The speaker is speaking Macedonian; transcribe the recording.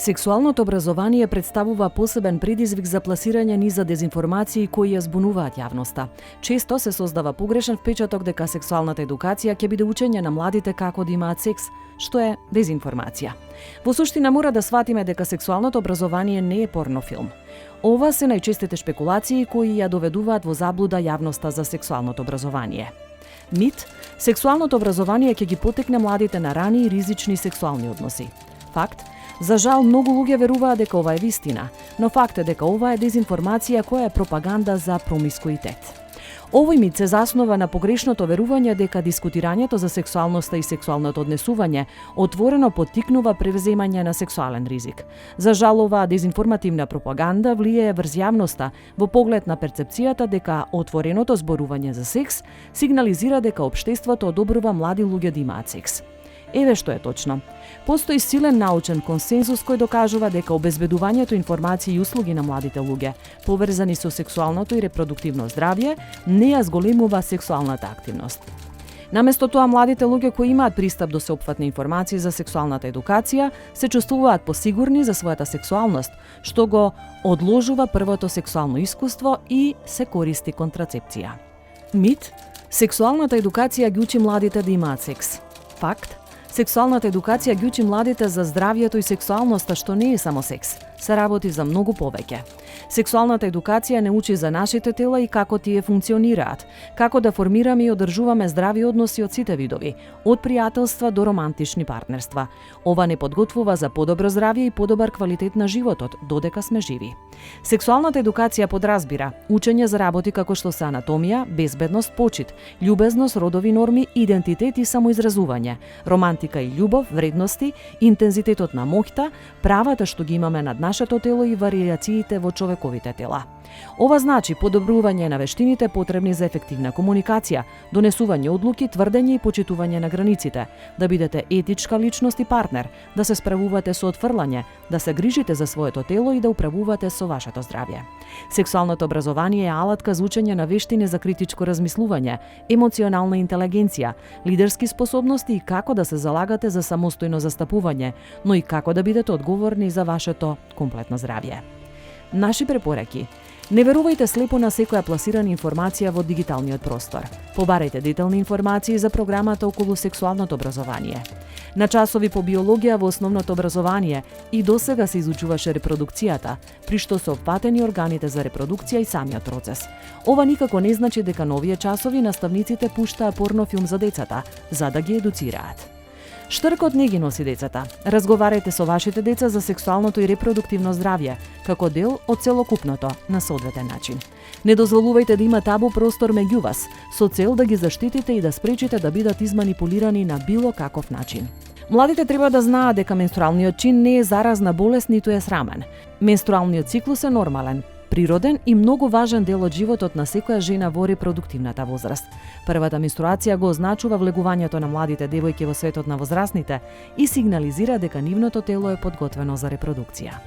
Сексуалното образование представува посебен предизвик за пласирање низ за дезинформации кои ја збунуваат јавноста. Често се создава погрешен впечаток дека сексуалната едукација ќе биде учење на младите како да имаат секс, што е дезинформација. Во суштина мора да сватиме дека сексуалното образование не е порнофилм. Ова се најчестите шпекулации кои ја доведуваат во заблуда јавноста за сексуалното образование. Мит, сексуалното образование ќе ги потекне младите на рани и ризични сексуални односи. Факт, за жал, многу луѓе веруваат дека ова е вистина, но факт е дека ова е дезинформација која е пропаганда за промискуитет. Овој мит се заснова на погрешното верување дека дискутирањето за сексуалноста и сексуалното однесување отворено поттикнува превземање на сексуален ризик. За жал, оваа дезинформативна пропаганда влијае врз јавноста во поглед на перцепцијата дека отвореното зборување за секс сигнализира дека општеството одобрува млади луѓе да имаат секс. Еве што е точно. Постои силен научен консензус кој докажува дека обезбедувањето информации и услуги на младите луѓе, поврзани со сексуалното и репродуктивно здравје, не ја зголемува сексуалната активност. Наместо тоа, младите луѓе кои имаат пристап до сеопфатни информации за сексуалната едукација се чувствуваат посигурни за својата сексуалност, што го одложува првото сексуално искуство и се користи контрацепција. Мит, сексуалната едукација ги учи младите да имаат секс. Факт, сексуалната едукација ги учи младите за здравјето и сексуалноста, што не е само секс, се работи за многу повеќе. Сексуалната едукација не учи за нашите тела и како тие функционираат, како да формираме и одржуваме здрави односи од сите видови, од пријателства до романтични партнерства. Ова не подготвува за подобро здравје и подобар квалитет на животот, додека сме живи. Сексуалната едукација подразбира учење за работи како што се анатомија, безбедност, почит, љубезност, родови норми, идентитет и самоизразување, романтика и љубов, вредности, интензитетот на моќта, правата што ги имаме над нашето тело и варијациите во човековите тела. Ова значи подобрување на вештините потребни за ефективна комуникација, донесување одлуки, тврдење и почитување на границите, да бидете етичка личност и партнер, да се справувате со отфрлање, да се грижите за своето тело и да управувате со вашето здравје. Сексуалното образование е алатка за учење на вештини за критичко размислување, емоционална интелигенција, лидерски способности и како да се залагате за самостојно застапување, но и како да бидете одговорни за вашето комплетно здравје. Наши препораки: не верувајте слепо на секоја пласирана информација во дигиталниот простор. Побарајте детални информации за програмата околу сексуалното образование. На часови по биологија во основното образование и досега се изучуваше репродукцијата, при што се опфатени органите за репродукција и самиот процес. Ова никако не значи дека на овие часови наставниците пуштаа порнофилм за децата, за да ги едуцираат. Штркот не ги носи децата. Разговарајте со вашите деца за сексуалното и репродуктивно здравје, како дел од целокупното на соодветен начин. Не дозволувајте да има табу простор меѓу вас, со цел да ги заштитите и да спречите да бидат изманипулирани на било каков начин. Младите треба да знаат дека менструалниот чин не е заразна болест, ниту е срамен. Менструалниот циклус е нормален, природен и многу важен дел од животот на секоја жена во репродуктивната возраст. Првата менструација го означува влегувањето на младите девојки во светот на возрастните и сигнализира дека нивното тело е подготвено за репродукција.